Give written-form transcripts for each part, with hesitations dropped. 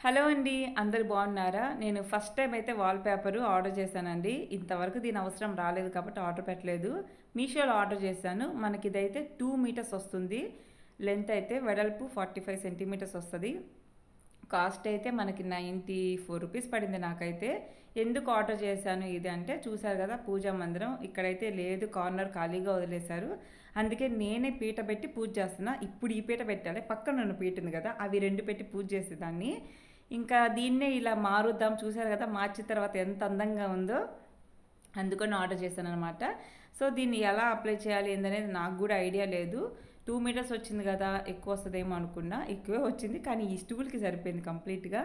Hello అండి. అందరూ బాగున్నారా? నేను ఫస్ట్ టైం అయితే వాల్ పేపరు ఆర్డర్ చేశానండి. ఇంతవరకు దీని అవసరం రాలేదు కాబట్టి ఆర్డర్ పెట్టలేదు. మీషోలో ఆర్డర్ చేశాను. మనకిదైతే 2 మీటర్స్ వస్తుంది. లెంత్ అయితే వెడల్పు 45 సెంటీమీటర్స్ వస్తది. కాస్ట్ అయితే మనకి 94 రూపీస్ పడింది నాకైతే. ఎందుకు ఆర్డర్ చేశాను ఇది అంటే, చూసారు కదా పూజా మందిరం ఇక్కడైతే లేదు, కార్నర్ ఖాళీగా వదిలేశారు. అందుకే నేనే పీట పెట్టి పూజ చేస్తున్నా. ఇప్పుడు ఈ పీట పెట్టాలి, పక్కన ఉన్న పీట ఉంది కదా, అవి 2 పెట్టి పూజ చేసేదాన్ని. ఇంకా దీన్నే ఇలా మారుద్దాం, చూసారు కదా మార్చిన తర్వాత ఎంత అందంగా ఉందో, అందుకని ఆర్డర్ చేశాను అనమాట. సో దీన్ని ఎలా అప్లై చేయాలి ఏందనేది నాకు కూడా ఐడియా లేదు. 2 మీటర్స్ వచ్చింది కదా, ఎక్కువ వస్తుందేమో అనుకున్నా, ఎక్కువే వచ్చింది కానీ ఈ స్టూల్కి సరిపోయింది కంప్లీట్గా.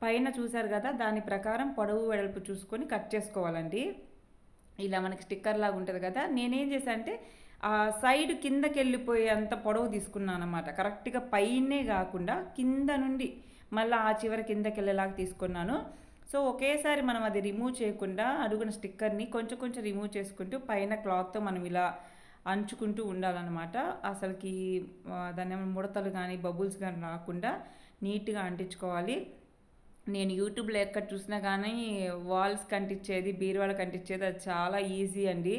పైన చూసారు కదా, దాని ప్రకారం పొడవు వెడల్పు చూసుకొని కట్ చేసుకోవాలండి. ఇలా మనకి స్టిక్కర్ లాగా ఉంటుంది కదా, నేనేం చేశాను అంటే ఆ సైడ్ కిందకి వెళ్ళిపోయే అంత పొడవు తీసుకున్నాను అనమాట. కరెక్ట్గా పైనే కాకుండా కింద నుండి మళ్ళీ ఆ చివరి కిందకి వెళ్ళేలాగా తీసుకున్నాను. సో ఒకేసారి మనం అది రిమూవ్ చేయకుండా అడుగున స్టిక్కర్ని కొంచెం కొంచెం రిమూవ్ చేసుకుంటూ పైన క్లాత్తో మనం ఇలా అంచుకుంటూ ఉండాలన్నమాట. అసలుకి దాని ఏమైనా ముడతలు కానీ బబుల్స్ కానీ రాకుండా నీట్గా అంటించుకోవాలి. నేను యూట్యూబ్లో ఎక్కడ చూసినా కానీ వాల్స్కి అంటించేది, బీరువాళ్ళకి అంటించేది అది చాలా ఈజీ అండి.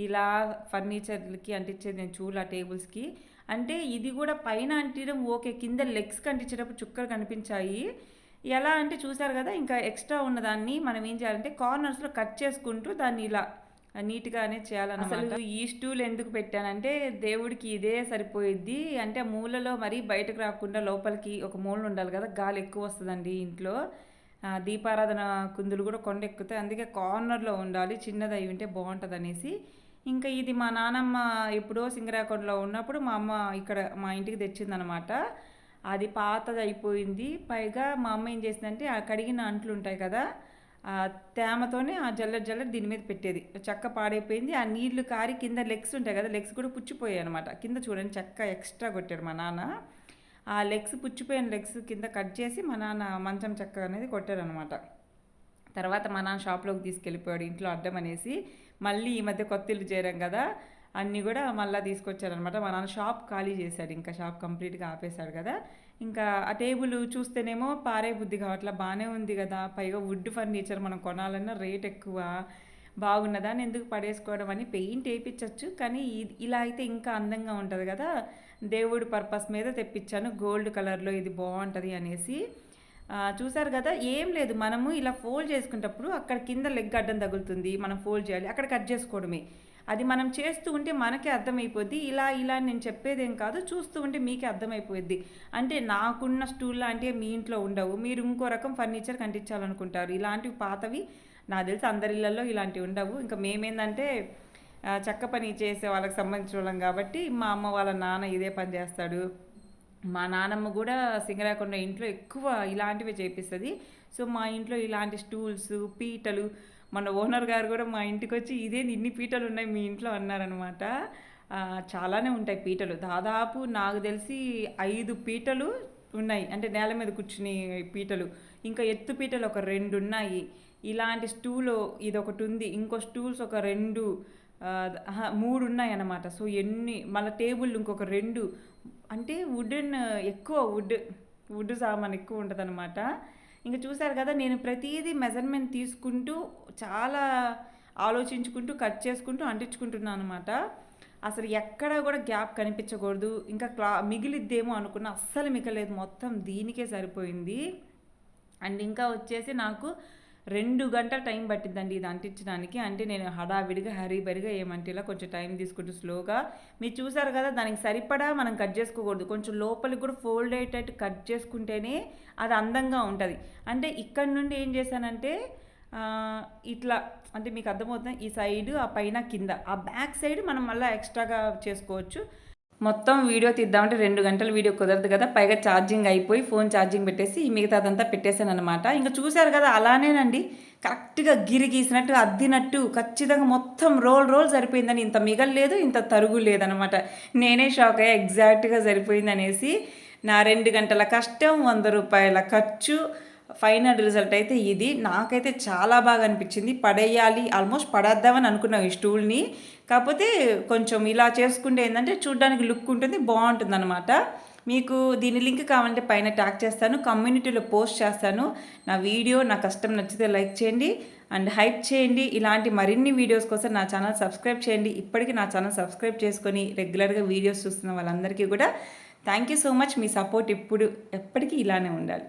ఇలా ఫర్నిచర్లకి అంటించేది నేను చూడలే, టేబుల్స్కి. అంటే ఇది కూడా పైన అంటించడం ఓకే, కింద లెగ్స్కి అంటించేటప్పుడు చుక్కలు కనిపించాయి. ఎలా అంటే చూసారు కదా, ఇంకా ఎక్స్ట్రా ఉన్నదాన్ని మనం ఏం చేయాలంటే కార్నర్స్లో కట్ చేసుకుంటూ దాన్ని ఇలా నీట్గానే చేయాలన్నమాట. అసలు ఈ స్టూల్ ఎందుకు పెట్టానంటే, దేవుడికి ఇదే సరిపోయిద్ది. అంటే మూలలో మరీ బయటకు రాకుండా లోపలికి ఒక మూల ఉండాలి కదా, గాలి ఎక్కువ వస్తుందండి ఇంట్లో. దీపారాధన కుందులు కూడా కొండ ఎక్కుతాయి, అందుకే కార్నర్లో ఉండాలి, చిన్నది అయి ఉంటే బాగుంటుంది అనేసి. ఇంకా ఇది మా నానమ్మ ఎప్పుడో సింగరాకొండలో ఉన్నప్పుడు మా అమ్మ ఇక్కడ మా ఇంటికి తెచ్చిందనమాట. అది పాతది అయిపోయింది. పైగా మా అమ్మ ఏం చేసిందంటే ఆ కడిగిన అంట్లు ఉంటాయి కదా, ఆ తేమతోనే ఆ జల్లెడ జల్లెడ దీని మీద పెట్టేది. చెక్క పాడైపోయింది, ఆ నీళ్లు కారి కింద లెగ్స్ ఉంటాయి కదా, లెగ్స్ కూడా పుచ్చిపోయాయి అనమాట. కింద చూడండి చెక్క ఎక్స్ట్రా కొట్టాడు మా నాన్న. ఆ లెగ్స్ పుచ్చిపోయిన లెగ్స్ కింద కట్ చేసి మా నాన్న మంచం చెక్క అనేది కొట్టాడు అనమాట. తర్వాత మా నాన్న షాప్లోకి తీసుకెళ్ళిపోయాడు ఇంట్లో అడ్డం అనేసి. మళ్ళీ ఈ మధ్య కొత్త ఇల్లు చేరాం కదా, అన్నీ కూడా మళ్ళీ తీసుకొచ్చారనమాట. మా నాన్న షాప్ ఖాళీ చేశాడు, ఇంకా షాప్ కంప్లీట్గా ఆపేశాడు కదా. ఇంకా ఆ టేబుల్ చూస్తేనేమో పారే బుద్ధి కావట్లా, బాగానే ఉంది కదా, పైగా వుడ్ ఫర్నిచర్ మనం కొనాలన్నా రేట్ ఎక్కువ, బాగున్నదా అని ఎందుకు పడేసుకోవడం అని పెయింట్ వేయించవచ్చు, కానీ ఇలా అయితే ఇంకా అందంగా ఉంటుంది కదా, దేవుడి పర్పస్ మీద తెప్పించాను. గోల్డ్ కలర్లో ఇది బాగుంటుంది అనేసి. చూసారు కదా, ఏం లేదు, మనము ఇలా ఫోల్డ్ చేసుకునేటప్పుడు అక్కడ కింద లెగ్ అడ్డం తగులుతుంది, మనం ఫోల్డ్ చేయాలి, అక్కడ కట్ చేసుకోవడమే. అది మనం చేస్తూ ఉంటే మనకే అర్థమైపోద్ది. ఇలా ఇలా నేను చెప్పేదేం కాదు, చూస్తూ ఉంటే మీకే అర్థమైపోద్ది. అంటే నాకున్న స్టూల్ లాంటివి మీ ఇంట్లో ఉండవు, మీరు ఇంకో రకం ఫర్నిచర్ కంటించాలనుకుంటారు. ఇలాంటివి పాతవి నాకు తెలిసి అందరి ఇళ్ళల్లో ఇలాంటివి ఉండవు. ఇంకా మేమేందంటే చెక్క పని చేసే వాళ్ళకి సంబంధించిన వాళ్ళం కాబట్టి మా అమ్మ వాళ్ళ నాన్న ఇదే పని చేస్తాడు. మా నానమ్మ కూడా సింగరాకొండ ఇంట్లో ఎక్కువ ఇలాంటివే చేపిస్తుంది. సో మా ఇంట్లో ఇలాంటి స్టూల్స్, పీటలు, మన ఓనర్ గారు కూడా మా ఇంటికి వచ్చి ఇదే ఇన్ని పీటలు ఉన్నాయి మీ ఇంట్లో అన్నారనమాట. చాలానే ఉంటాయి పీటలు, దాదాపు నాకు తెలిసి 5 పీటలు ఉన్నాయి, అంటే నేల మీద కూర్చుని పీటలు. ఇంకా ఎత్తు పీటలు ఒక 2 ఉన్నాయి. ఇలాంటి స్టూలు ఇదొకటి ఉంది, ఇంకో స్టూల్స్ ఒక 2, 3 ఉన్నాయి అన్నమాట. సో ఎన్ని, మళ్ళీ టేబుల్ ఇంకొక 2, అంటే వుడెన్ ఎక్కువ వుడ్ సామాన్ ఎక్కువ ఉంటుంది అనమాట. ఇంకా చూసారు కదా, నేను ప్రతిదీ మెజర్మెంట్ తీసుకుంటూ చాలా ఆలోచించుకుంటూ కట్ చేసుకుంటూ అంటించుకుంటున్నాను అనమాట. అసలు ఎక్కడ కూడా గ్యాప్ కనిపించకూడదు. ఇంకా మిగిలిద్దేమో అనుకున్నా, అస్సలు మిగలేదు, మొత్తం దీనికే సరిపోయింది. అండ్ ఇంకా వచ్చేసి నాకు 2 గంటల టైం పట్టిందండి ఇది అంటించడానికి. అంటే నేను హడావిడిగా హరీబరిగా ఏమంటే ఇలా కొంచెం టైం తీసుకుంటూ స్లోగా. మీరు చూసారు కదా, దానికి సరిపడా మనం కట్ చేసుకోకూడదు, కొంచెం లోపలికి కూడా ఫోల్డ్ అయ్యేటట్టు కట్ చేసుకుంటేనే అది అందంగా ఉంటుంది. అంటే ఇక్కడ నుండి ఏం చేశానంటే ఇట్లా, అంటే మీకు అర్థమవుతుంది, ఈ సైడు ఆ పైన కింద, ఆ బ్యాక్ సైడ్ మనం మళ్ళీ ఎక్స్ట్రాగా చేసుకోవచ్చు. మొత్తం వీడియో తీద్దామంటే 2 గంటల వీడియో కుదరదు కదా, పైగా ఛార్జింగ్ అయిపోయి ఫోన్ ఛార్జింగ్ పెట్టేసి మిగతాదంతా పెట్టేశాను అనమాట. ఇంకా చూశారు కదా, అలానేనండి కరెక్ట్గా గిరి గీసినట్టు అద్దినట్టు ఖచ్చితంగా మొత్తం రోల్ సరిపోయిందని, ఇంత మిగల్లేదు ఇంత తరుగు లేదనమాట. నేనే షాక్ అయ్యా, ఎగ్జాక్ట్గా సరిపోయింది అనేసి. నా 2 గంటల కష్టం, 100 రూపాయల ఖర్చు, ఫైనల్ రిజల్ట్ అయితే ఇది. నాకైతే చాలా బాగా అనిపించింది. పడేయాలి, ఆల్మోస్ట్ పడేద్దామని అనుకున్నాం ఈ స్టూల్ని. కాకపోతే కొంచెం ఇలా చేసుకుంటే ఏంటంటే చూడ్డానికి లుక్ ఉంటుంది, బాగుంటుంది అనమాట. మీకు దీని లింక్ కావాలంటే పైన ట్యాగ్ చేస్తాను, కమ్యూనిటీలో పోస్ట్ చేస్తాను. నా వీడియో నా కష్టం నచ్చితే లైక్ చేయండి అండ్ హైప్ చేయండి. ఇలాంటి మరిన్ని వీడియోస్ కోసం నా ఛానల్ సబ్స్క్రైబ్ చేయండి. ఇప్పటికీ నా ఛానల్ సబ్స్క్రైబ్ చేసుకొని రెగ్యులర్గా వీడియోస్ చూస్తున్న వాళ్ళందరికీ కూడా thank you so much. Me support ఎప్పటికీ ఇలానే ఉండాలి.